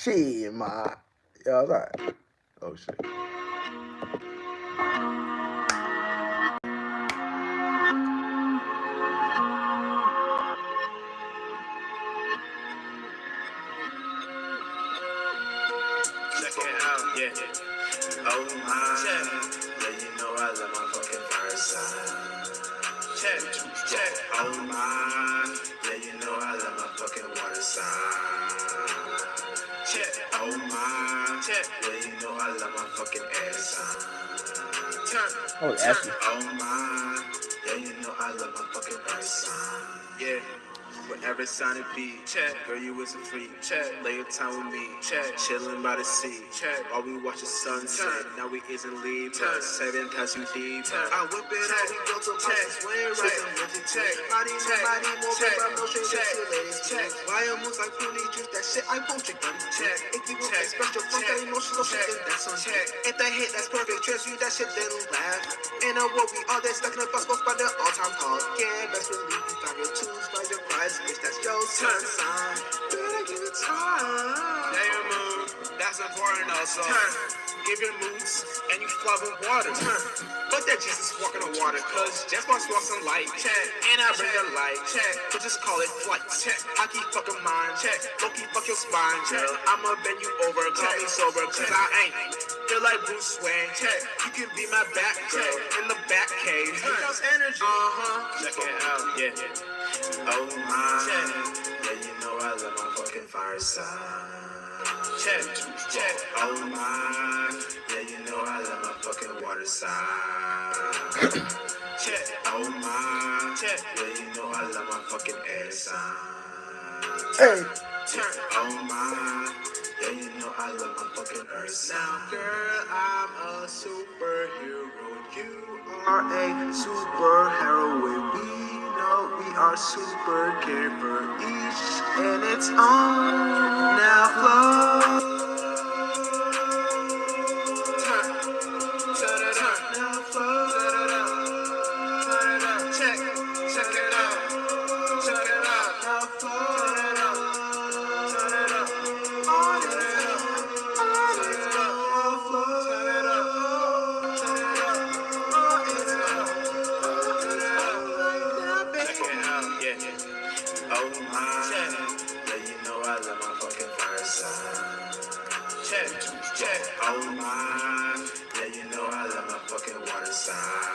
Shit, my. Yeah, alright. Oh shit. Check it out, yeah. Oh my. Yeah, you know I love my fucking fireside. Check. Oh my. Yeah, you know I love my fucking water side. Check. Oh my. Yeah, you know I love my fucking air sign. Oh, Ashley. Oh my. Yeah, you know I love my fucking earth sign. Yeah. Whatever sign it be, girl, you was a freak, lay your time with me, chillin' by the sea, while we watch the sunset, now we isn't leave, 7 touch you deep, I whip it out, we go to places, where right, body, more paper, no shit, ladies, why I moves like pony juice, that shit I won't drink, if you will express your funk, that emotional shit, then that's on if they hate, that's perfect, trust you, that shit, then laugh, and what we all there stuck in the bus, both by the all-time call, yeah, best believe you found your tools, by your price, bitch, that's your turn sign. Better give it time. Now your mood, that's important also. Give your moods, and you flood with water. But that Jesus walking on water, cause just wants to walk some light. And I bring the light. But just call it flight. I keep fucking mine. Low-key fuck your spine, girl. I'ma bend you over, call me sober, cause I ain't. Feel like Bruce Wayne. You can be my back, girl, in the back cave. Energy. Check it out, yeah. Oh my, yeah, you know I love my fucking fireside. Check. Oh my, yeah, you know I love my fucking water side. Check. Oh my, yeah, you know I love my fucking air sign. Hey. Oh my, yeah, you know I love my fucking earth sign. Now, girl, I'm a superhero. You are a super heroine. We know we are super care for each and its own. Now flow. Now flow. Check it out. Now flow. Oh my, yeah, you know I love my fucking fireside. Check. Oh my, yeah, you know I love my fucking water side.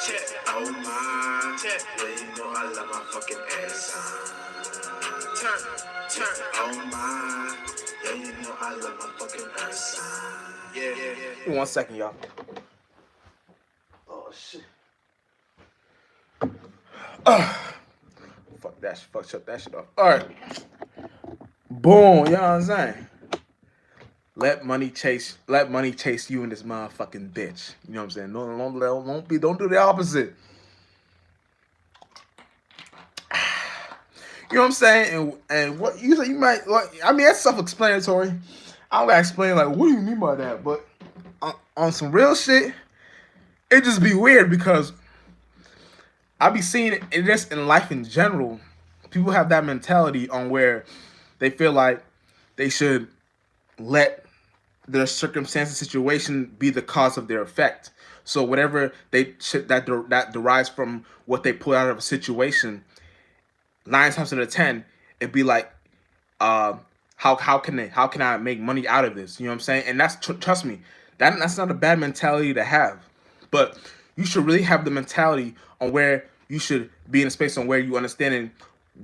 Check. Oh my, yeah, you know I love my fucking air sign. Oh my, yeah, you know I love my fucking earth sign. Yeah. 1 second, y'all. Oh shit. Fuck that shit. Shut that shit off. Alright. Boom, you know what I'm saying? Let money chase you and this motherfucking bitch. You know what I'm saying? Don't do the opposite. You know what I'm saying? And what you say you might like, I mean, that's self-explanatory. I don't gotta explain like what do you mean by that, but on some real shit, it just be weird because I be seeing it just in life in general. People have that mentality on where they feel like they should let their circumstance and situation be the cause of their effect. So whatever they should that derives from what they pull out of a situation, 9 times out of 10, it'd be like, how can I make money out of this? You know what I'm saying? And that's trust me, that's not a bad mentality to have, but you should really have the mentality on where you should be in a space on where you understanding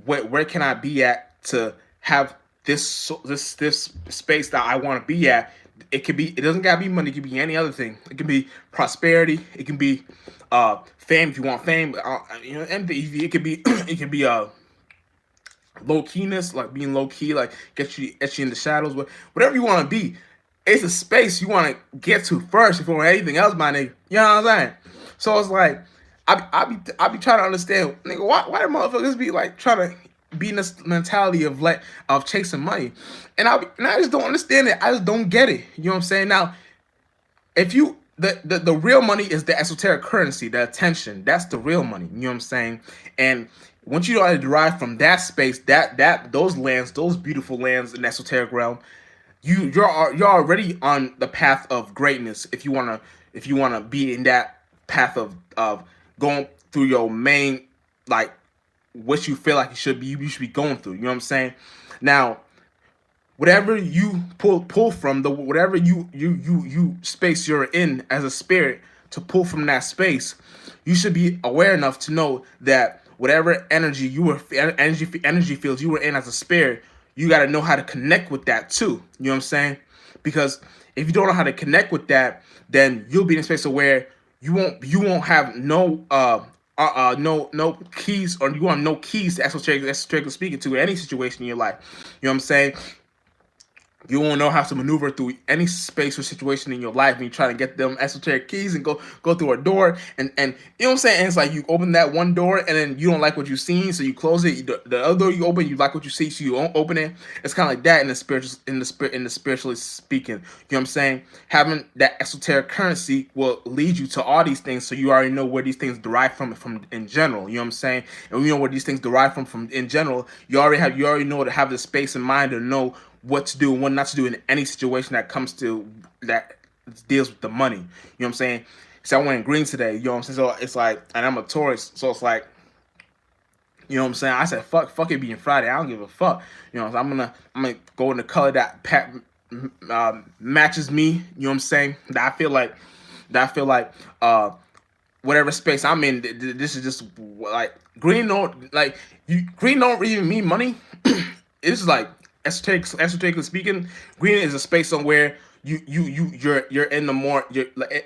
where can I be at to have this space that I want to be at. It doesn't gotta be money. It could be any other thing. It can be prosperity. It can be fame if you want fame. You know, anything. It could be low keyness, like being low key, like get you in the shadows. Whatever you want to be, it's a space you want to get to first before anything else, my nigga. You know what I'm saying? So it's like I be trying to understand, nigga, why the motherfuckers be like trying to be in this mentality of chasing money, and I just don't understand it. I just don't get it. You know what I'm saying? Now, if you the real money is the esoteric currency, the attention. That's the real money. You know what I'm saying? And once you already derive from that space, that those lands, those beautiful lands in the esoteric realm, you're already on the path of greatness. If you wanna be in that path of going through your main, like, what you feel like you should be going through. You know what I'm saying? Now, whatever you pull from, the whatever you space you're in as a spirit, to pull from that space, you should be aware enough to know that whatever energy fields you were in as a spirit, you got to know how to connect with that too. You know what I'm saying? Because if you don't know how to connect with that, then you'll be in a space where you won't have no keys, or you want no keys to esoterically speaking, to any situation in your life. You know what I'm saying? You won't know how to maneuver through any space or situation in your life when you try to get them esoteric keys and go through a door, and you know what I'm saying. And it's like you open that one door and then you don't like what you seen, so you close it. The other door you open, you like what you see, so you don't open it. It's kind of like that in the spiritual, spiritually speaking. You know what I'm saying? Having that esoteric currency will lead you to all these things, so you already know where these things derive from in general. You know what I'm saying? And we know where these things derive from in general. You already know to have the space in mind to know what to do and what not to do in any situation that deals with the money. You know what I'm saying? So I went green today. You know what I'm saying? So it's like, and I'm a Taurus, so it's like, you know what I'm saying? I said, fuck it being Friday. I don't give a fuck. You know, so I'm gonna go in the color that matches me. You know what I'm saying? That I feel like whatever space I'm in, this is just like green. Green don't even mean money. It's like esoterically speaking, green is a space somewhere you're in the more, you're like,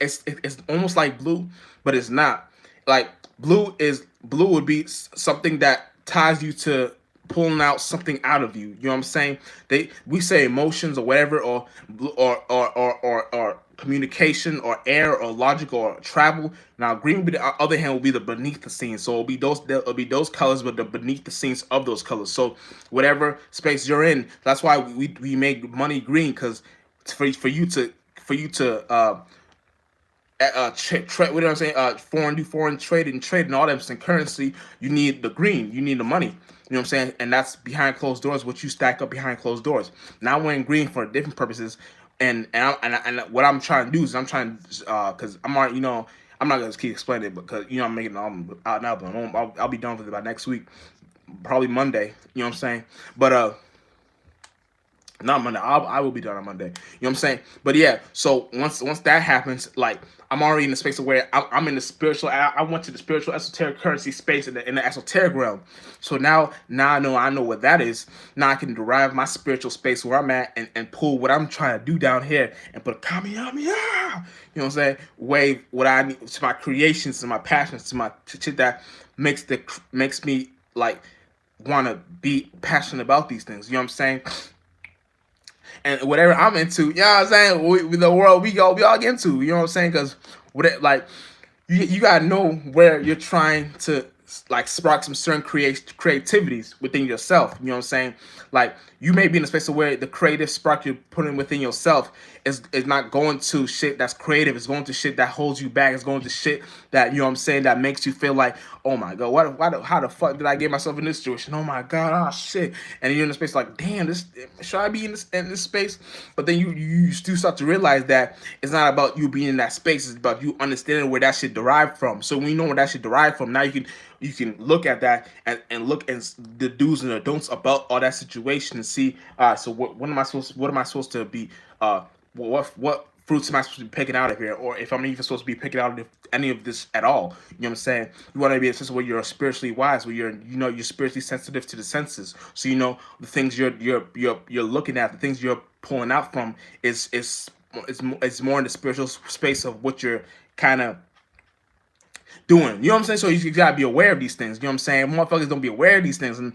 it's almost like blue, but it's not. Like blue would be something that ties you to pulling out something out of you. You know what I'm saying? We say emotions or whatever, or communication or air or logic or travel. Now green, on the other hand, will be the beneath the scenes. So it'll be those colors, but the beneath the scenes of those colors. So whatever space you're in, that's why we make money green, because for you to what am I saying? Foreign trade and all that and currency. You need the green. You need the money. You know what I'm saying? And that's behind closed doors. What you stack up behind closed doors. Now I'm wearing green for different purposes, and what I'm trying to do is because I'm already, I'm not gonna keep explaining it, because I'm making an album out now, but I'll be done with it by next week, probably Monday. You know what I'm saying? But not Monday. I will be done on Monday. You know what I'm saying? But yeah, so once that happens, like, I'm already in the space of where I'm in the spiritual. I went to the spiritual esoteric currency space in the esoteric realm. So now I know what that is. Now I can derive my spiritual space where I'm at, and pull what I'm trying to do down here and put a kami. You know what I'm saying? Wave what I need to my creations, to my passions, to my shit that makes me like want to be passionate about these things. You know what I'm saying? And whatever I'm into, you know what I'm saying, the world we all get into, you know what I'm saying, because like, you gotta know where you're trying to, like, spark some certain creativities within yourself. You know what I'm saying? Like, you may be in a space where the creative spark you're putting within yourself is not going to shit that's creative. It's going to shit that holds you back. It's going to shit that, you know what I'm saying, that makes you feel like, oh my god, how the fuck did I get myself in this situation? Oh my god, oh shit. And you're in a space like, damn, should I be in this space? But then you still start to realize that it's not about you being in that space. It's about you understanding where that shit derived from. So when you know where that shit derived from, now you can look at that and look at the do's and the don'ts about all that situation, and see, so what am I supposed to be, what fruits am I supposed to be picking out of here, or if I'm even supposed to be picking out of any of this at all. You know what I'm saying? You want to be in a sense where you're spiritually wise, where you're spiritually sensitive to the senses, so you know the things you're looking at, the things you're pulling out from is more in the spiritual space of what you're kind of doing. You know what I'm saying? So you gotta be aware of these things. You know what I'm saying? Motherfuckers don't be aware of these things, and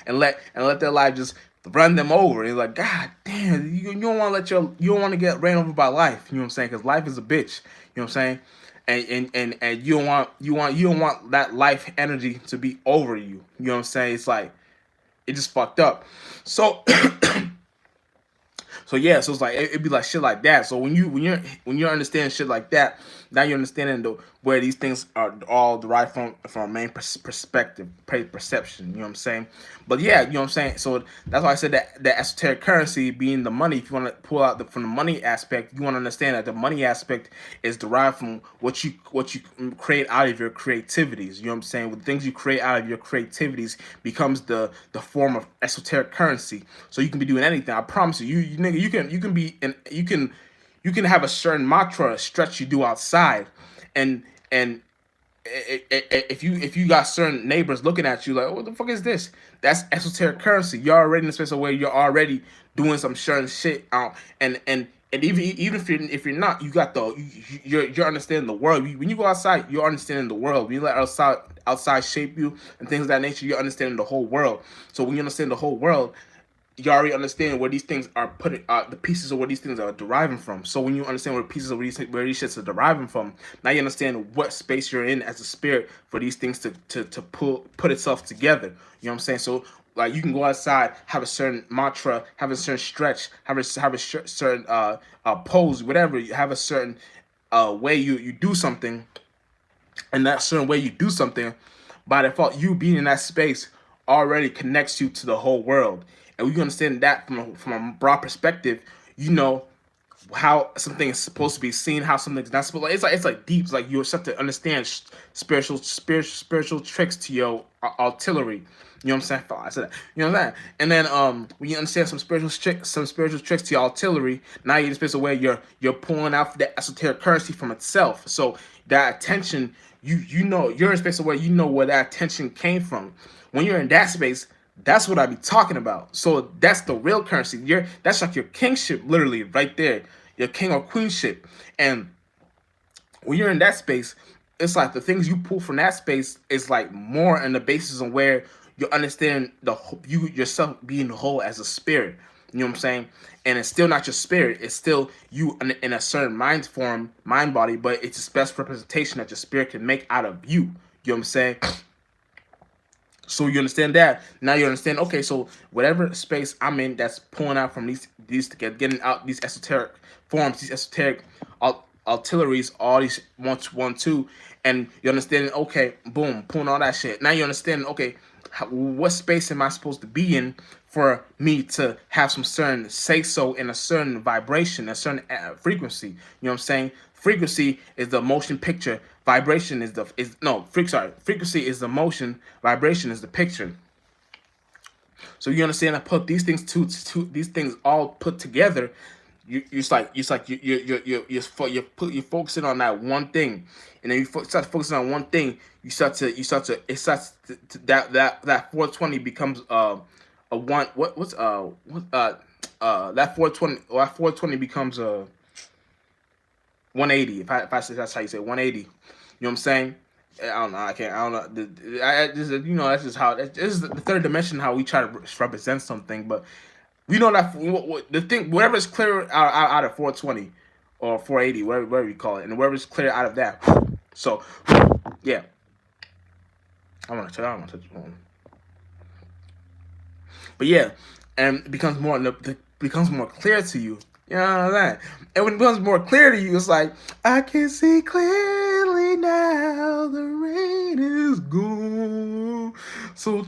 let their life just run them over. It's like, god damn, you don't want to you don't want to get ran over by life. You know what I'm saying? Because life is a bitch. You know what I'm saying? And you don't want that life energy to be over you. You know what I'm saying? It's like, it just fucked up. So So yeah, so it's like it'd be like shit like that. So when you're understanding shit like that, now you're understanding where these things are all derived from a main perspective, perception. You know what I'm saying? But yeah, you know what I'm saying. So that's why I said that esoteric currency being the money. If you want to pull out from the money aspect, you want to understand that the money aspect is derived from what you create out of your creativities. You know what I'm saying? With the things you create out of your creativities becomes the form of esoteric currency. So you can be doing anything. I promise you, you nigga, you can be and you can have a certain mantra stretch you do outside, and if you got certain neighbors looking at you like, what the fuck is this? That's esoteric currency. You're already in a space where you're already doing some certain shit out, and even if you're not, you got you're understanding the world. When you go outside, you're understanding the world. When you let outside shape you and things of that nature, you're understanding the whole world. So when you understand the whole world, you already understand where these things are putting, the pieces of where these things are deriving from. So when you understand where pieces of where these shits are deriving from, now you understand what space you're in as a spirit for these things to put itself together. You know what I'm saying? So like you can go outside, have a certain mantra, have a certain stretch, have a certain pose, whatever. You have a certain way you do something, and that certain way you do something, by default, you being in that space already connects you to the whole world. And we understand that from a broad perspective, you know how something is supposed to be seen, how something's not supposed. It's like deep. It's like you have to understand spiritual tricks to your artillery. You know what I'm saying? I said that. You know what I'm saying? And then when you understand some spiritual tricks to your artillery, now you're in a space where you're pulling out that esoteric currency from itself. So that attention, you know you're in a space where you know where that attention came from. When you're in that space, that's what I be talking about. So that's the real currency. That's like your kingship, literally right there, your king or queenship. And when you're in that space, it's like the things you pull from that space is like more on the basis of where you understand you yourself being whole as a spirit. You know what I'm saying? And it's still not your spirit. It's still you in a certain mind body, but it's the best representation that your spirit can make out of you. You know what I'm saying? So you understand that. Now you understand, okay, so whatever space I'm in that's pulling out from these getting out these esoteric forms, these esoteric artilleries, all these 1, 2, and you understand, okay, boom, pulling all that shit. Now you understand, okay, what space am I supposed to be in for me to have some certain say so in a certain vibration, a certain frequency. You know what I'm saying? Frequency is the motion picture. Vibration is frequency is the motion. Vibration is the picture. So you understand? I put these things these things all put together. You're focusing on that one thing, and then you start focusing on one thing. It starts to that 420 becomes a one that 420 becomes a 180. If I say that's how you say 180, you know what I'm saying? I don't know. I can't. I don't know. I just that's just how this is the third dimension how we try to represent something, but we know that the thing, whatever is clear out of 420 or 480, whatever you call it, and whatever is clear out of that. So, yeah, I want to touch on. But yeah, and it becomes more clear to you. You know what I'm saying? And when it becomes more clear to you, it's like I can see clearly now. The rain is gone, so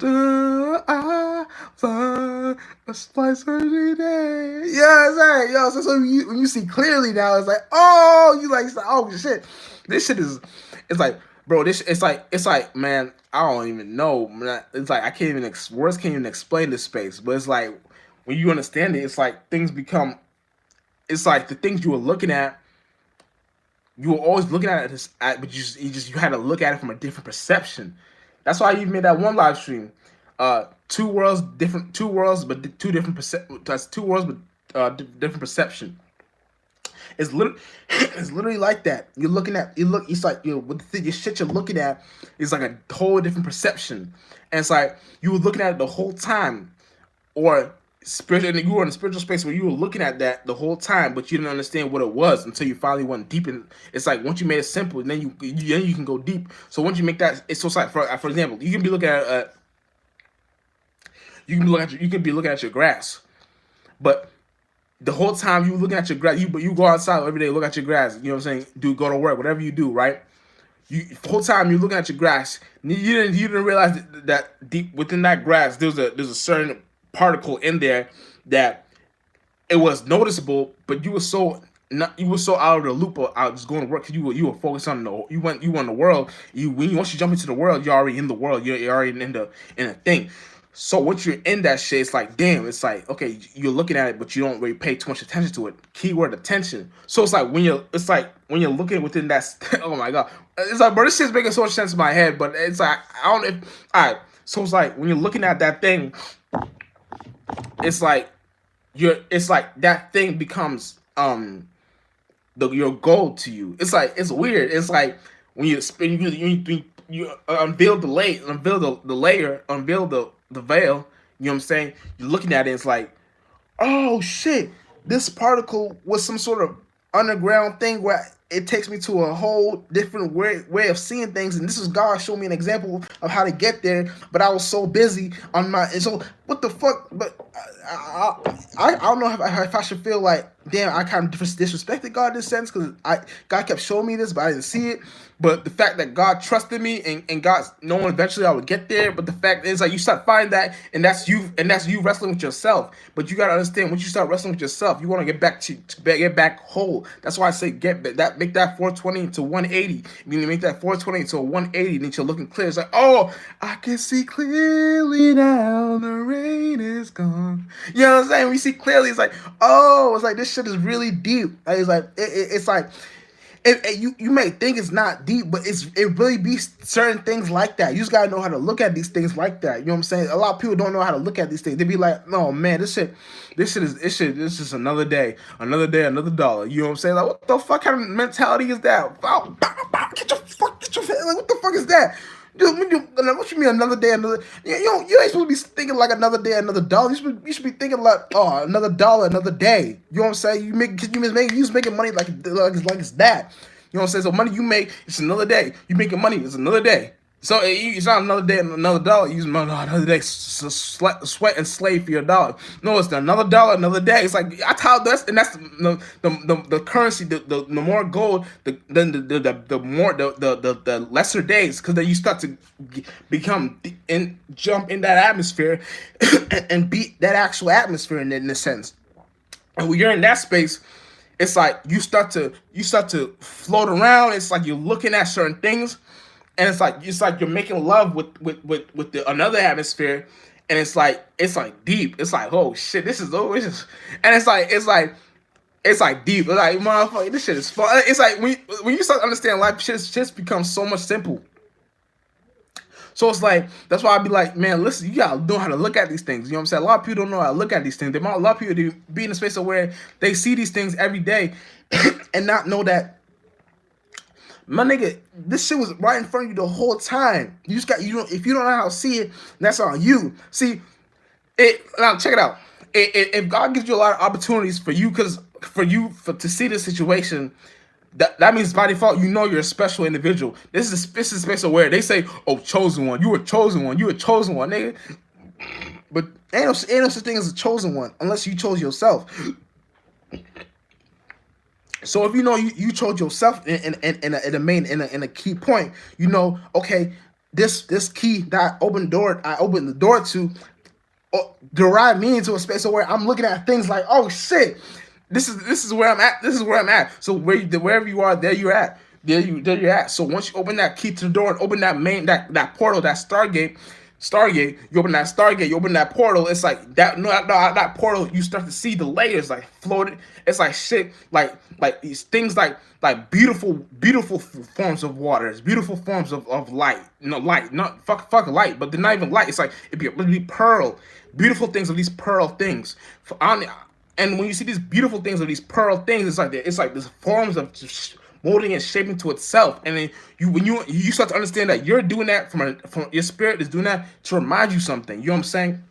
I find a slice of the day. Yeah, it's like yo. So when you see clearly now, it's like oh, you like oh shit. This shit is. It's like bro. It's like man. I don't even know. It's like I can't even words can't even explain this space. But it's like when you understand it, it's like things become. It's like the things you were looking at, you were always looking at it, but you had to look at it from a different perception. That's why you made that one live stream. Two worlds, but two different That's two worlds, but different perception. It's literally, it's literally like that. You're looking at It's like with your shit you're looking at is like a whole different perception, and it's like you were looking at it the whole time, or spiritual. And you were in a spiritual space where you were looking at that the whole time, but you didn't understand what it was until you finally went deep. And it's like once you made it simple, then you can go deep. So once you make that, it's so like for example, you can be looking at you can be looking at your grass, but the whole time you looking at your grass, you go outside every day, look at your grass. You know what I'm saying? Go to work, whatever you do, right? The whole time you're looking at your grass, you didn't realize that deep within that grass there's a certain particle in there that it was noticeable, but you were so not you were so out of the loop of out just going to work because you were focused on you went in the world. Once you jump into the world, you're already in the world. You're already in a thing. So once you're in that shit, it's like damn. It's like okay, you're looking at it, but you don't really pay too much attention to it. Keyword attention. So it's like when you're looking within that. Oh my god, it's like bro, this shit's making so much sense in my head, but it's like I don't. All right, so it's like when you're looking at that thing, it's like it's like that thing becomes your goal to you. It's like it's weird. It's like when you spin you unveil the layer, unveil the veil. You know what I'm saying? You're looking at it. It's like, oh shit, this particle was some sort of underground thing where it takes me to a whole different way of seeing things, and this is God showing me an example of how to get there. But I was so busy on my and so what the fuck? But I don't know if I should feel like damn I kind of disrespected God in this sense because God kept showing me this, but I didn't see it. But the fact that God trusted me and God knowing eventually I would get there. But the fact is like you start finding that and that's you wrestling with yourself. But you gotta understand once you start wrestling with yourself, you want to get back to get back whole. That's why I say make that 420 into 180. You need to make that 420 into a 180, then you're looking clear. It's like, oh, I can see clearly now, the rain is gone. You know what I'm saying? When you see clearly, it's like, oh, it's like this shit is really deep. It's like it's like you may think it's not deep, but it really be certain things like that. You just gotta know how to look at these things like that. You know what I'm saying? A lot of people don't know how to look at these things. They be like, no man, this is another day, another dollar. You know what I'm saying? Like, what the fuck kind of mentality is that? Oh, get your like, what the fuck is that? What you mean another day, another? You ain't supposed to be thinking like another day, another dollar. You should be thinking like another dollar, another day. You know what I'm saying? You making money like it's that. You know what I'm saying? So money you make, it's another day. You making money, it's another day. So it's not another day, another dollar. You use another day, sweat and slave for your dollar. No, it's another dollar, another day. It's like that's how that's the currency. The more gold, the more the lesser days, because then you start to jump in that atmosphere and beat that actual atmosphere in a sense. And when you're in that space, it's like you start to float around. It's like you're looking at certain things. And it's like you're making love with another atmosphere, and it's like deep. It's like oh shit, this is and it's like deep. It's like motherfucker, this shit is fun. It's like when you start to understand life, shit just becomes so much simple. So it's like that's why I be like, man, listen, you gotta know how to look at these things. You know what I'm saying? A lot of people don't know how to look at these things. A lot of people be in a space of where they see these things every day and not know that. My nigga, this shit was right in front of you the whole time. You just if you don't know how to see it, that's on you. See, now check it out. If God gives you a lot of opportunities for you to see the situation, that means by default you know you're a special individual. This is a space of where they say, "Oh, chosen one. You were chosen one. You were chosen one, nigga." But ain't no such thing as a chosen one unless you chose yourself. So if you know you chose yourself in a key point, you know, okay, this key that I opened the door to derive me into a space where I'm looking at things like, oh shit, this is where I'm at. This is where I'm at. So wherever you are, there you're at. There you're at. So once you open that key to the door and open that portal, that Stargate, you open that Stargate, you open that portal, it's like that portal, you start to see the layers like floating. It's like shit, like these things like beautiful forms of water, it's beautiful forms of light. Light, not fuck light, but they're not even light. It's like it'd be pearl, beautiful things of these pearl things. And when you see these beautiful things of these pearl things, it's like these forms of just molding and shaping to itself. And then when you start to understand that you're doing that from your spirit is doing that to remind you something. You know what I'm saying?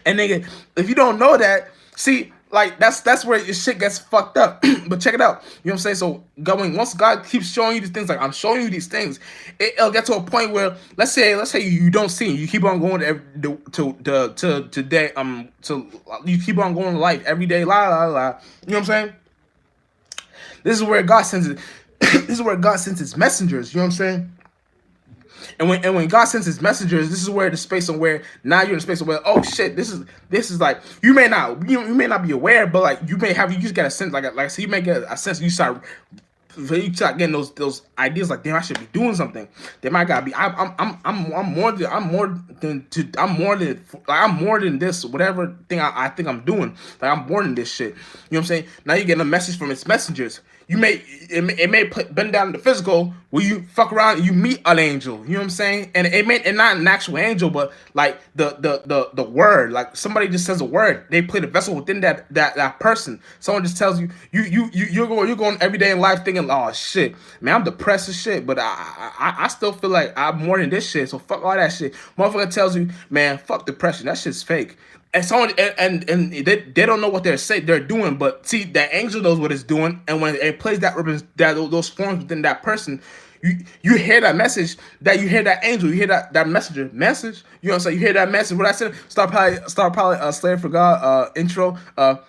And nigga, if you don't know that, see, Like that's where your shit gets fucked up. But check it out. You know what I'm saying? So going once God keeps showing you these things, like I'm showing you these things, it'll get to a point where let's say you don't see it. You keep on going to today to you keep on going to life every day. La la la. You know what I'm saying? This is where God sends it. This is where God sends his messengers. You know what I'm saying? And when God sends his messengers, this is where the space of where now you're in a space of where, oh shit, this is like you may not be aware, but like you just get a sense, like I said, you may get a sense. You start getting those ideas like, damn, I should be doing something. Damn, I gotta be. I'm more than this. Whatever thing I think I'm doing, like I'm more than this shit. You know what I'm saying? Now you're getting a message from its messengers. It may bend down to the physical where you fuck around and you meet an angel. You know what I'm saying? And not an actual angel, but like the word. Like somebody just says a word. They play the vessel within that person. Someone just tells you're going every day in life thinking, oh shit, man, I'm depressed as shit, but I still feel like I'm more than this shit. So fuck all that shit. Motherfucker tells you, man, fuck depression. That shit's fake. And someone and they don't know what they're doing, but see, that angel knows what it's doing, and when it plays those forms within that person, you hear that message, that you hear that angel, you hear that messenger message. You know what I'm saying? You hear that message. What I said, start probably Slave for God intro. And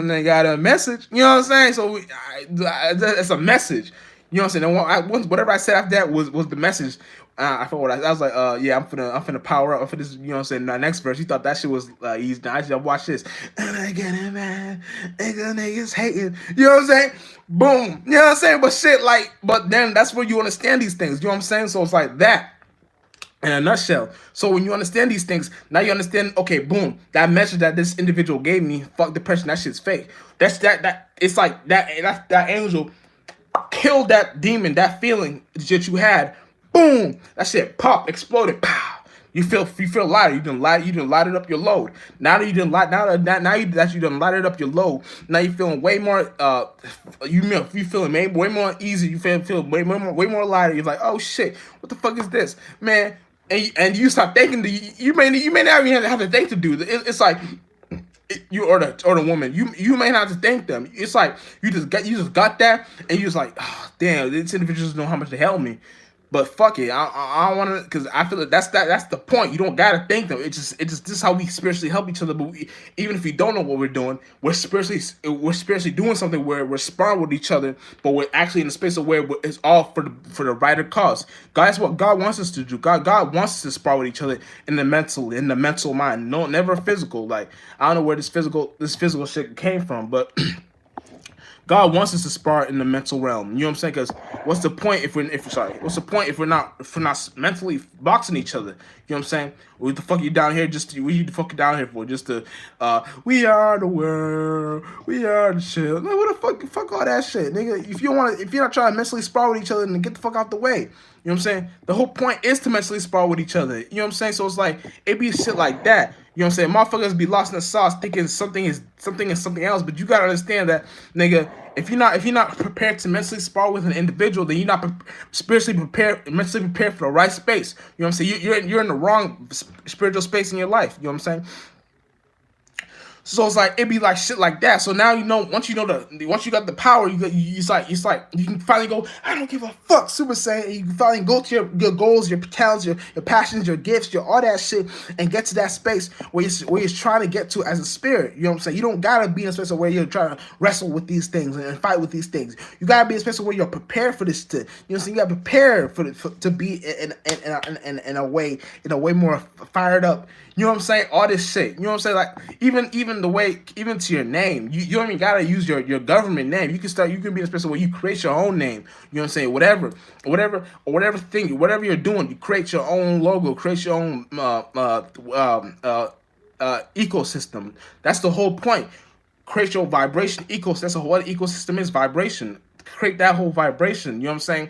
they got a message. You know what I'm saying? So it's a message. You know what I'm saying? Whatever I said after that was the message. I forgot what I was like. Yeah, I'm finna power up for this. You know what I'm saying? The next verse, you thought that shit was easy. Now I just watch this. And I get it, man. Niggas hating. You know what I'm saying? Boom. You know what I'm saying? But shit, like, but then that's where you understand these things. You know what I'm saying? So it's like that. In a nutshell. So when you understand these things, now you understand, okay, boom, that message that this individual gave me, fuck depression, that shit's fake. That it's like that angel killed that demon, that feeling that you had. Boom, that shit popped, exploded, pow. You feel lighter. You done lighted up your load. Now that you done lighted up your load. Now you feeling way more. You feeling way more easy. You feel way more lighter. You're like, oh shit, what the fuck is this, man? And you start thinking. You may not even have to think to do this. It's like. You or the woman, you may not have to thank them. It's like you just got that, and you just like, oh, damn, this individual doesn't know how much to help me. But fuck it, I don't want to, because I feel like that's the point. You don't gotta thank them. It's just this is how we spiritually help each other. But even if we don't know what we're doing, we're spiritually doing something where we're sparring with each other, but we're actually in a space of where it's all for the right cause. That's what God wants us to do. God wants us to spar with each other in the mental mind. No, never physical. Like I don't know where this physical shit came from, but. God wants us to spar in the mental realm. You know what I'm saying? Because what's the point if we're not mentally boxing each other? You know what I'm saying? What the fuck you down here what you the fuck you down here for? Just to we are the world, we are the shit. Like, what the fuck all that shit, nigga. If you're not trying to mentally spar with each other, then get the fuck out the way. You know what I'm saying? The whole point is to mentally spar with each other. You know what I'm saying? So it's like it be shit like that. You know what I'm saying? Motherfuckers be lost in the sauce thinking something is something else, but you gotta understand that, nigga, if you're not prepared to mentally spar with an individual, then you're not mentally prepared for the right space. You know what I'm saying? You're in the wrong spiritual space in your life. You know what I'm saying? So it's like it be like shit like that. So now once you got the power, it's like you can finally go, I don't give a fuck, Super Saiyan. You can finally go to your goals, your talents, your passions, your gifts, your all that shit, and get to that space where you're trying to get to as a spirit. You know what I'm saying? You don't gotta be in a space where you're trying to wrestle with these things and fight with these things. You gotta be in a space where you're prepared for this. You know what I'm saying? You gotta prepare to be in a way more fired up. You know what I'm saying? All this shit. You know what I'm saying? Like even the way, even to your name, you don't even gotta use your government name. You can be in a space where you create your own name. You know what I'm saying? Whatever you're doing, you create your own logo, create your own ecosystem. That's the whole point. Create your vibration ecosystem. That's what ecosystem is, vibration. Create that whole vibration. You know what I'm saying?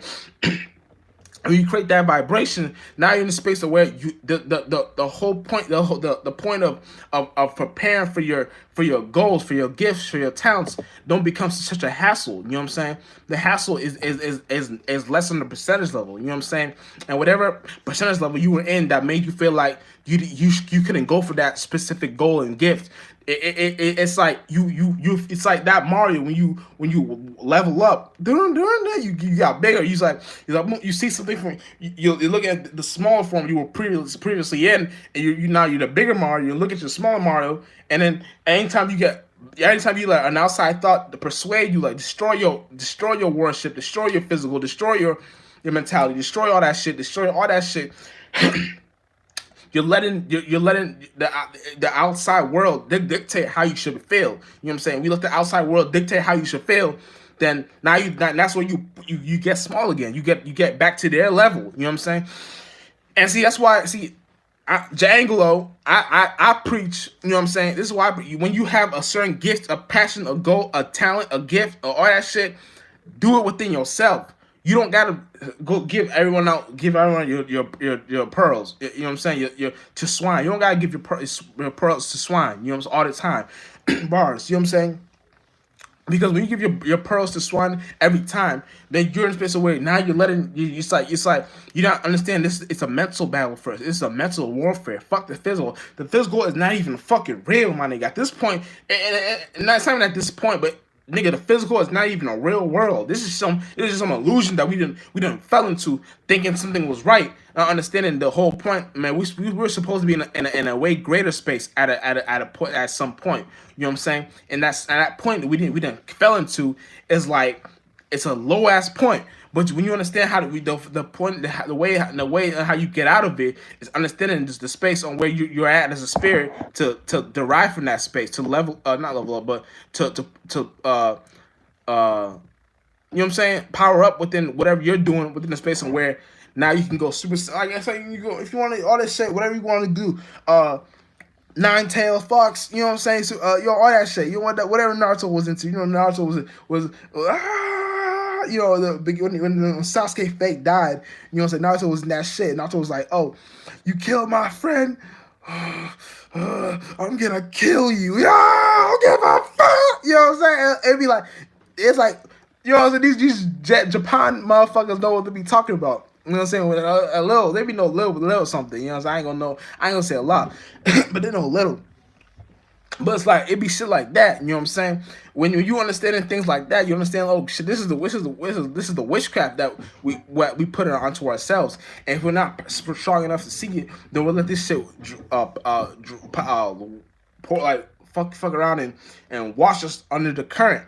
When you create that vibration, now you're in a space of where the whole point, the point of preparing for your goals, for your gifts, for your talents, don't become such a hassle. You know what I'm saying? The hassle is less on the percentage level. You know what I'm saying? And whatever percentage level you were in that made you feel like you couldn't go for that specific goal and gift. It's like you it's like that Mario when you level up during that you got bigger. You see something from you look at the smaller form you were previously in, and you now you're the bigger Mario. You look at your smaller Mario, and then anytime you let an outside thought to persuade you, like destroy your worship, destroy your physical, destroy your mentality, destroy all that shit. You're letting the outside world dictate how you should feel. You know what I'm saying? We let the outside world dictate how you should feel. Then that's where you get small again. You get back to their level. You know what I'm saying? And see, that's why Jangelo, I preach. You know what I'm saying? This is why when you have a certain gift, a passion, a goal, a talent, a gift, or all that shit, do it within yourself. You don't gotta go give everyone your pearls. You know what I'm saying? Your to swine. You don't gotta give your pearls to swine. You know what I'm saying? All the time. Bars. You know what I'm saying? Because when you give your pearls to swine every time, then you're in a space of where now you're letting it's like you don't understand this. It's a mental battle first. It's a mental warfare. Fuck the physical. The physical is not even fucking real, my nigga. At this point, and not even at this point, but nigga, the physical is not even a real world. This is some illusion that we didn't fell into, thinking something was right, not understanding the whole point. Man, we were supposed to be in a way greater space at a point at some point. You know what I'm saying? And that's at that point that we didn't fell into is like it's a low ass point. But when you understand how to the point, the way how you get out of it is understanding just the space on where you're at as a spirit to derive from that space to level not level up but to you know what I'm saying, power up within whatever you're doing within the space and where now you can go super. Like I say, you go if you want to all this shit, whatever you want to do. Nine-tailed fox, you know what I'm saying? So, all that shit. You want that whatever Naruto was into. You know, Naruto was you know, when Sasuke fake died, you know what I'm saying? Naruto was in that shit. Naruto was like, oh, you killed my friend? I'm gonna kill you. Yeah, I don't give a fuck. You know what I'm saying? It'd be like, it's like, you know what I'm saying? These Japan motherfuckers know what to be talking about. You know what I'm saying? With a little, they be know little something. You know what I'm saying? I ain't gonna say a lot, but they know a little. But it's like it be shit like that. You know what I'm saying? When you understanding things like that, you understand. Oh shit! This is the witchcraft that we put it onto ourselves. And if we're not strong enough to see it, then we'll let this shit pour like fuck around and wash us under the current.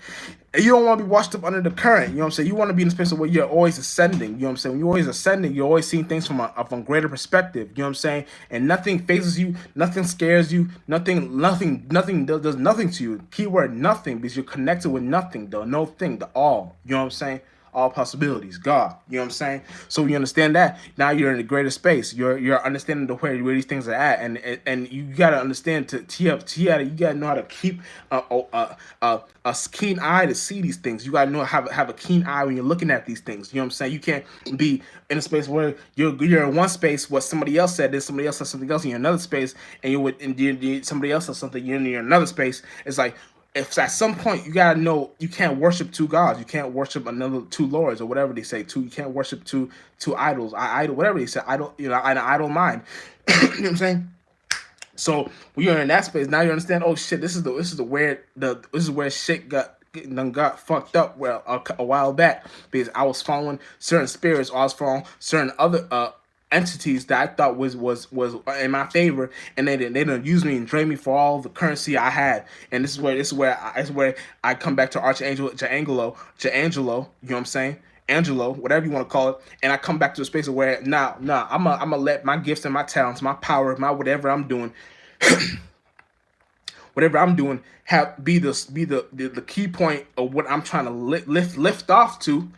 And you don't want to be washed up under the current. You know what I'm saying? You want to be in a space where you're always ascending. You know what I'm saying? When you're always ascending, you're always seeing things from a greater perspective. You know what I'm saying? And nothing phases you, nothing scares you, nothing does nothing to you. Keyword nothing, because you're connected with nothing, the no thing, the all. You know what I'm saying? All possibilities, God. You know what I'm saying? So you understand that now you're in a greater space. You're understanding the where these things are at, and you gotta understand you gotta know how to keep a keen eye to see these things. You gotta know have a keen eye when you're looking at these things. You know what I'm saying? You can't be in a space where you're in one space what somebody else said this, somebody else said something else in another space, and somebody else said something you're in another space. It's like, if at some point you gotta know you can't worship two gods, you can't worship another two lords or whatever they say. You can't worship two idols. Idol, whatever they say. Idol, an idol mind. You know what I'm saying? So when you're in that space, now you understand. Oh shit, this is where shit got fucked up a while back, because I was following certain spirits, or I was following certain other entities that I thought was in my favor, and they didn't use me and drain me for all the currency I had. And this is where I come back to Archangel Jangelo. You know what I'm saying? Angelo, whatever you want to call it, and I come back to a space of where I'm gonna let my gifts and my talents, my power, my whatever I'm doing, be the key point of what I'm trying to lift off to,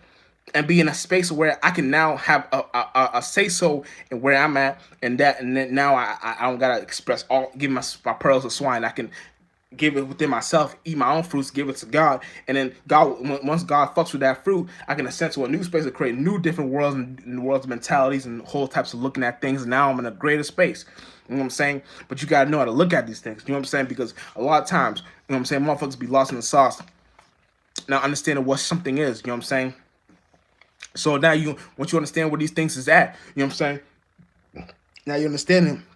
and be in a space where I can now have a say so in where I'm at, and then now I don't gotta give my pearls to swine. I can give it within myself, eat my own fruits, give it to God, and then once God fucks with that fruit, I can ascend to a new space to create new different worlds and worlds mentalities and whole types of looking at things. And now I'm in a greater space. You know what I'm saying? But you gotta know how to look at these things. You know what I'm saying? Because a lot of times, you know what I'm saying, motherfuckers be lost in the sauce, not understanding what something is. You know what I'm saying? So now once you understand where these things is at, you know what I'm saying? Now you understand them.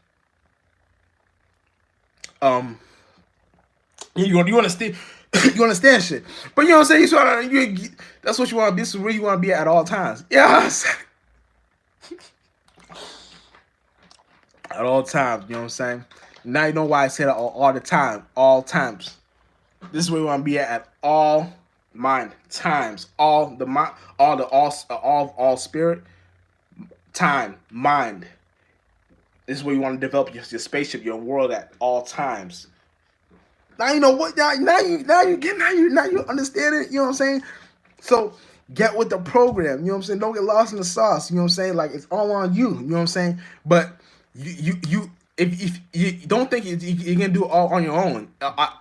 You understand you understand shit. But you know what I'm saying? That's what you want to be. This is where you want to be at all times. Yeah, at all times. You know what I'm saying? Now you know why I say that all the time, all times. This is where you want to be at all mind times, all spirit, time, mind. This is where you want to develop your spaceship, your world at all times. Now you know what. Now you understand it. You know what I'm saying? So get with the program. You know what I'm saying? Don't get lost in the sauce. You know what I'm saying? Like it's all on you. You know what I'm saying? But you if you don't think you can do it all on your own,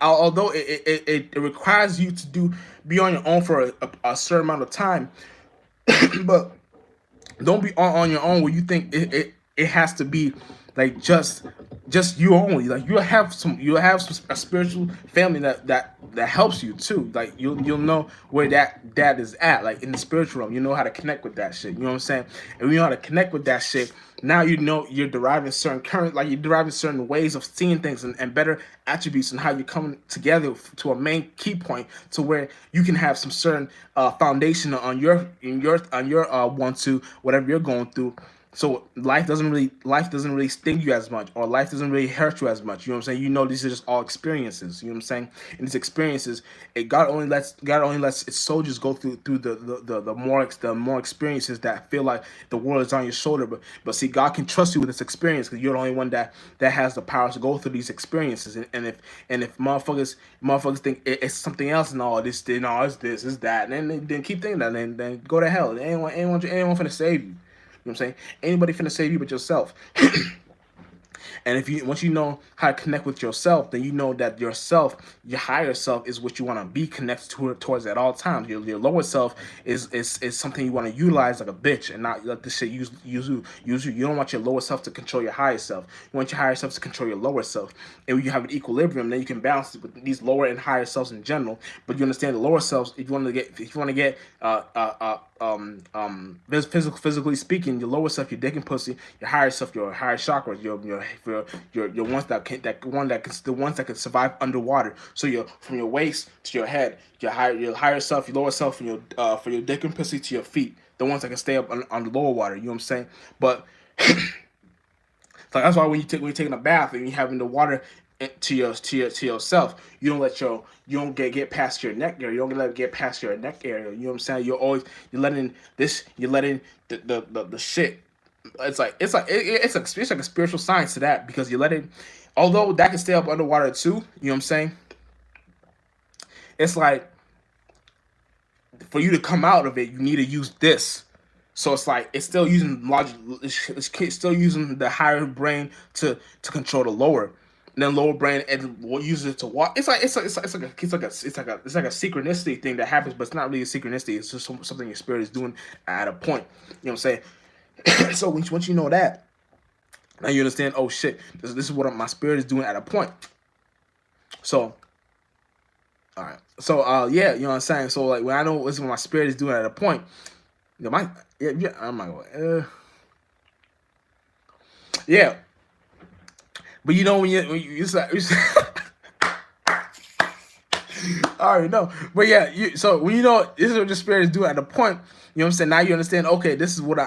although it requires you to be on your own for a certain amount of time, but don't be on your own where you think it has to be like just you only. Like you'll have a spiritual family that helps you too. Like you'll know where that is at, like in the spiritual realm. You know how to connect with that shit. You know what I'm saying? And when you know how to connect with that shit, now you know you're deriving you're deriving certain ways of seeing things and better attributes and how you're coming together to a main key point to where you can have some certain foundation on your one two whatever you're going through. So life doesn't really sting you as much, or life doesn't really hurt you as much. You know what I'm saying? You know these are just all experiences. You know what I'm saying? And these experiences, God only lets its soldiers go through the more experiences that feel like the world is on your shoulder. But see, God can trust you with this experience because you're the only one that has the power to go through these experiences. And if motherfuckers think it's something else and all this, no, it's this, it's that, and then keep thinking that, then go to hell. Anyone finna save you. You know what I'm saying? Anybody finna save you but yourself. And once you know how to connect with yourself, then you know that yourself, your higher self, is what you want to be connected towards at all times. Your lower self is something you want to utilize like a bitch and not let this shit use you. You don't want your lower self to control your higher self. You want your higher self to control your lower self. And when you have an equilibrium, then you can balance it with these lower and higher selves in general. But you understand the lower selves. If you want to get physically speaking, your lower self, your dick and pussy, your higher self, your higher chakras, your ones the ones that can survive underwater. So from your waist to your head, your higher self, your lower self, and for your dick and pussy to your feet, the ones that can stay up on the lower water. You know what I'm saying? But so that's why when you're taking a bath and you're having the water to yourself, you don't get past your neck area. You don't let it get past your neck area. You know what I'm saying? You're letting the shit. It's like a spiritual science to that, because you're letting, although that can stay up underwater too. You know what I'm saying? It's like for you to come out of it, you need to use this. So it's like it's still using logic. It's still using the higher brain to control the lower. And then lower brain and will use it to walk. It's like a synchronicity thing that happens, but it's not really a synchronicity. It's just something your spirit is doing at a point. You know what I'm saying? So once you know that, now you understand. Oh shit, this is what my spirit is doing at a point. So, all right. So yeah, you know what I'm saying. So like when I know this is what my spirit is doing at a point, you know, I'm not going. Yeah. But you know when you I already know. But yeah, so when you know this is what your spirit is doing at the point, you know what I'm saying? Now you understand, okay, this is what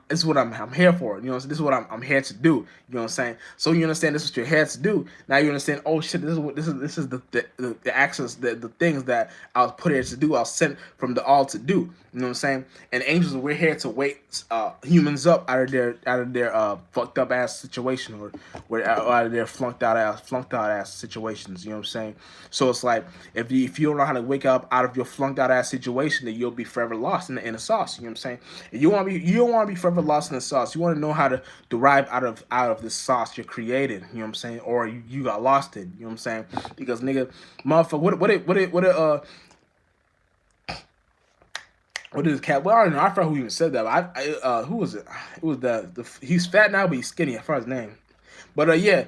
this is what I'm here for. You know what I'm saying? This is what I'm here to do. You know what I'm saying? So you understand this is what you're here to do. Now you understand, oh shit, this is the actions, the things that I was put here to do, I was sent from the all to do. You know what I'm saying? And angels, we're here to wake humans up out of their fucked up ass situation, or out of their flunked out ass situations. You know what I'm saying? So it's like if you don't know how to wake up out of your flunked out ass situation, then you'll be forever lost in the sauce. You know what I'm saying? And you don't want to be forever lost in the sauce. You want to know how to derive out of the sauce you're creating. You know what I'm saying? Or you got lost in. You know what I'm saying? Because nigga, motherfucker, what is cat? Well, I don't know. I forgot who even said that. But who was it? It was he's fat now, but he's skinny. I forgot his name. But yeah,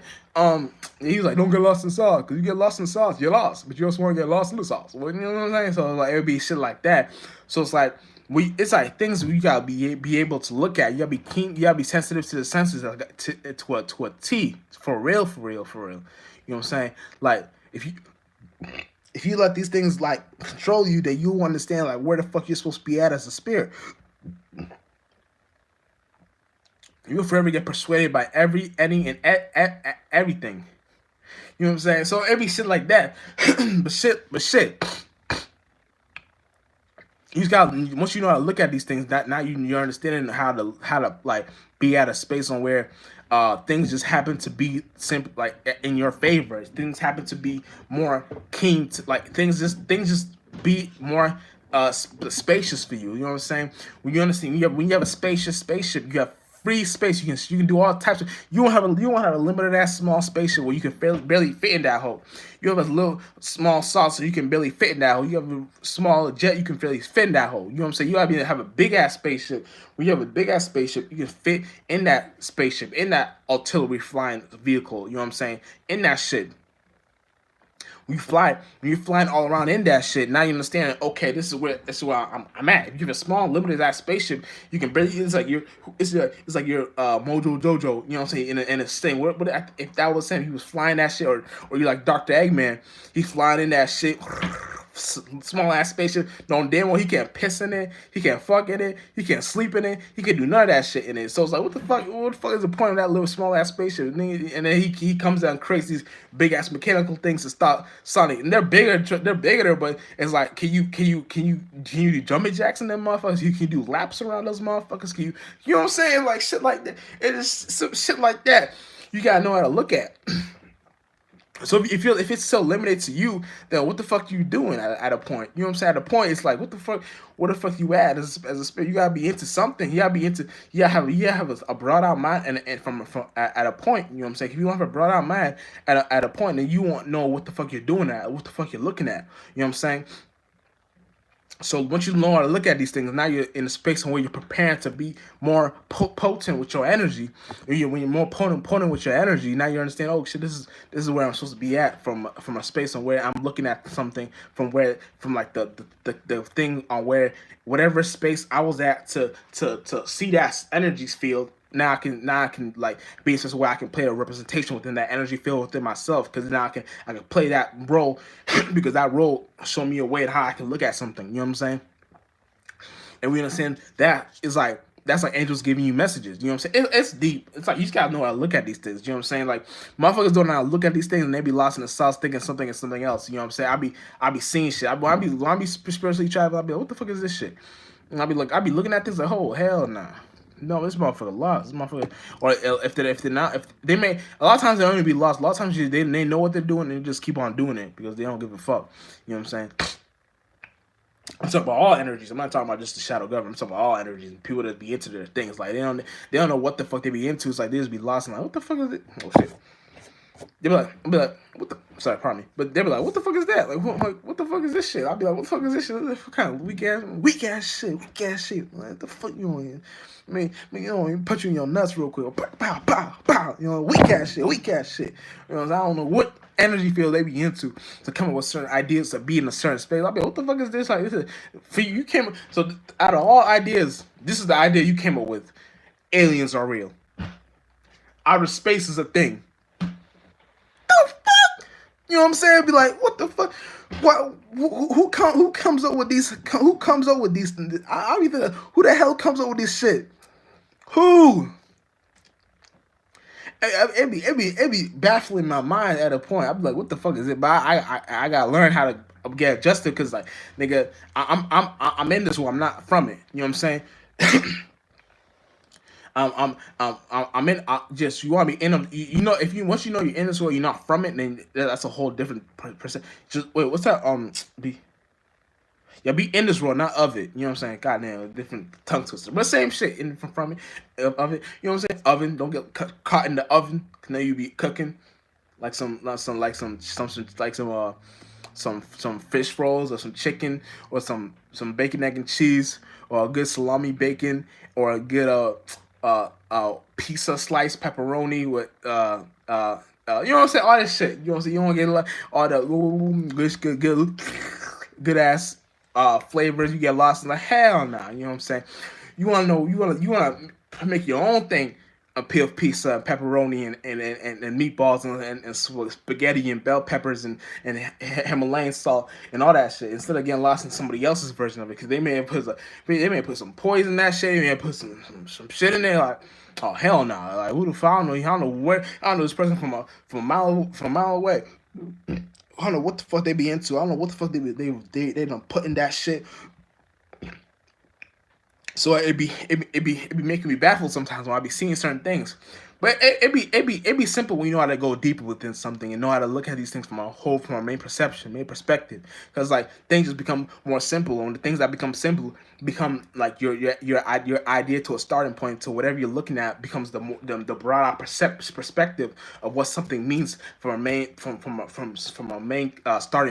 he was like, don't get lost in the sauce, because you get lost in the sauce, you're lost. But you also want to get lost in the sauce. Well, you know what I'm saying? So like it would be shit like that. So it's like it's like things you gotta be able to look at. You gotta be keen. You gotta be sensitive to the senses, to a T, for real, for real, for real. You know what I'm saying? Like if you let these things like control you, then you understand like where the fuck you're supposed to be at as a spirit. You'll forever get persuaded by any and everything. You know what I'm saying? So every shit like that, but shit. You just got once you know how to look at these things, that now you're understanding how to like be at a space on where things just happen to be simple like in your favor. Things happen to be more keen to like things just be more spacious for you. You know what I'm saying? When you understand when you have a spacious spaceship, you have free space. You can do all types of. You won't have a limited ass small spaceship where you can barely fit in that hole. You have a little small saucer you can barely fit in that hole. You have a small jet you can barely fit in that hole. You know what I'm saying? You gotta have a big ass spaceship. When you have a big ass spaceship, you can fit in that spaceship, in that artillery flying vehicle. You know what I'm saying? In that shit. When you're flying all around in that shit, now you understand. Okay, this is where I'm at. If you have a small, limited ass spaceship, you can barely. It's like your Mojo Jojo. You know what I'm saying? In a thing. What if that was him? He was flying that shit, or you like Dr. Eggman? He's flying in that shit. Small ass spaceship. No damn well he can't piss in it. He can't fuck in it. He can't sleep in it. He can do none of that shit in it. So it's like, what the fuck? What the fuck is the point of that little small ass spaceship? And then he comes down and creates these big ass mechanical things to stop Sonic. And they're bigger. But it's like, can you do jumping jacks in them motherfuckers? You can do laps around those motherfuckers. You know what I'm saying? Like shit like that. It is some shit like that. You gotta know how to look at. So if it's so limited to you, then what the fuck you doing at a point? You know what I'm saying? At a point, it's like what the fuck? What the fuck you at as a spirit? You gotta be into something. You gotta be into. You gotta have a broad out mind, and from at a point, you know what I'm saying? If you don't have a broad out mind at a point, then you won't know what the fuck you're doing at, what the fuck you're looking at. You know what I'm saying? So once you know how to look at these things, now you're in a space where you're preparing to be more potent with your energy. When you're more potent with your energy, now you understand. Oh shit, this is where I'm supposed to be at from a space on where I'm looking at something from like the thing on where whatever space I was at to see that energy field. Now I can like be such a way I can play a representation within that energy field within myself, because now I can play that role because that role show me a way of how I can look at something. You know what I'm saying? And we understand that is like that's like angels giving you messages. You know what I'm saying? It's deep. It's like you just gotta know how to look at these things. You know what I'm saying? Like motherfuckers don't know how to look at these things and they be lost in the sauce thinking something and something else. You know what I'm saying? I be seeing shit. I be spiritually traveling. I be like, what the fuck is this shit? And I be looking at things like, oh hell nah. No, this motherfucker lost. This motherfucker, or if they're not, if they may, a lot of times they don't even be lost. A lot of times they know what they're doing and they just keep on doing it because they don't give a fuck. You know what I'm saying? I'm talking about all energies. I'm not talking about just the shadow government. I'm talking about all energies and people that be into their things. Like they don't know what the fuck they be into. It's like they just be lost and like, what the fuck is it? Oh shit. They be like, what the? Sorry, pardon me. But they be like, what the fuck is that? What the fuck is this shit? I'll be like, what the fuck is this shit? What kind of weak ass shit? Like, what the fuck you on? I mean, you know, put you in your nuts real quick. Pow, pow, pow. You know, weak ass shit. You know, I don't know what energy field they be into to come up with certain ideas to be in a certain space. I'll be like, what the fuck is this? Like, this is for you came. So out of all ideas, this is the idea you came up with. Aliens are real. Outer space is a thing. You know what I'm saying? Be like, what the fuck? What? Who comes up with these? Who comes up with these? I don't even. Who the hell comes up with this shit? Who? It be baffling my mind at a point. I'm like, what the fuck is it? But I gotta learn how to get adjusted because like nigga, I'm in this world. I'm not from it. You know what I'm saying? I'm in. Just you want to be in them. You know, if you once you know you're in this world, you're not from it. Then that's a whole different person. Just wait, what's that? Be yeah, be in this world, not of it. You know what I'm saying? Goddamn, different tongue twister, but same shit in from it of it. You know what I'm saying? Oven, don't get caught in the oven. Now you be cooking like some fish rolls or some chicken or some bacon, egg and cheese or a good salami bacon or a good pizza slice pepperoni with you know what I'm saying, all this shit. You know what I'm saying? You don't get all the good ass flavors. You get lost in like hell nah. You know what I'm saying? You wanna know you wanna make your own thing. A pizza, pepperoni, and meatballs and spaghetti and bell peppers and Himalayan salt and all that shit instead of getting lost in somebody else's version of it because they may have put some poison in that shit. They may have put some shit in there like. Oh hell no! Nah. Like who the fuck? I don't know. I don't know where. I don't know this person from a mile away. I don't know what the fuck they be into. I don't know what the fuck they done put in that shit. So it be making me baffled sometimes when I be seeing certain things. But it be simple when you know how to go deeper within something and know how to look at these things from a main perception, main perspective. Because like things just become more simple, and the things that become simple become like your idea to a starting point to whatever you're looking at becomes the broader perspective of what something means from a main starting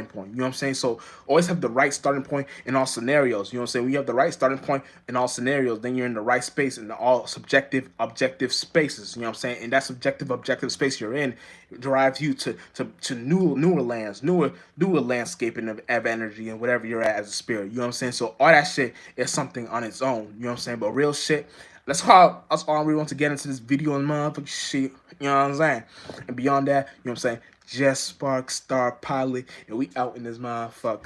point. You know what I'm saying? So always have the right starting point in all scenarios. You know what I'm saying? When you have the right starting point in all scenarios, then you're in the right space in all subjective, objective spaces. You know what I'm saying? And that subjective, objective space you're in drives you to newer lands, newer landscaping of energy and whatever you're at as a spirit. You know what I'm saying? So all that shit is something on its own. You know what I'm saying? But real shit. That's all I really want to get into this video and motherfucking shit. You know what I'm saying? And beyond that, you know what I'm saying? Just Spark Star Pilot, and we out in this motherfucker.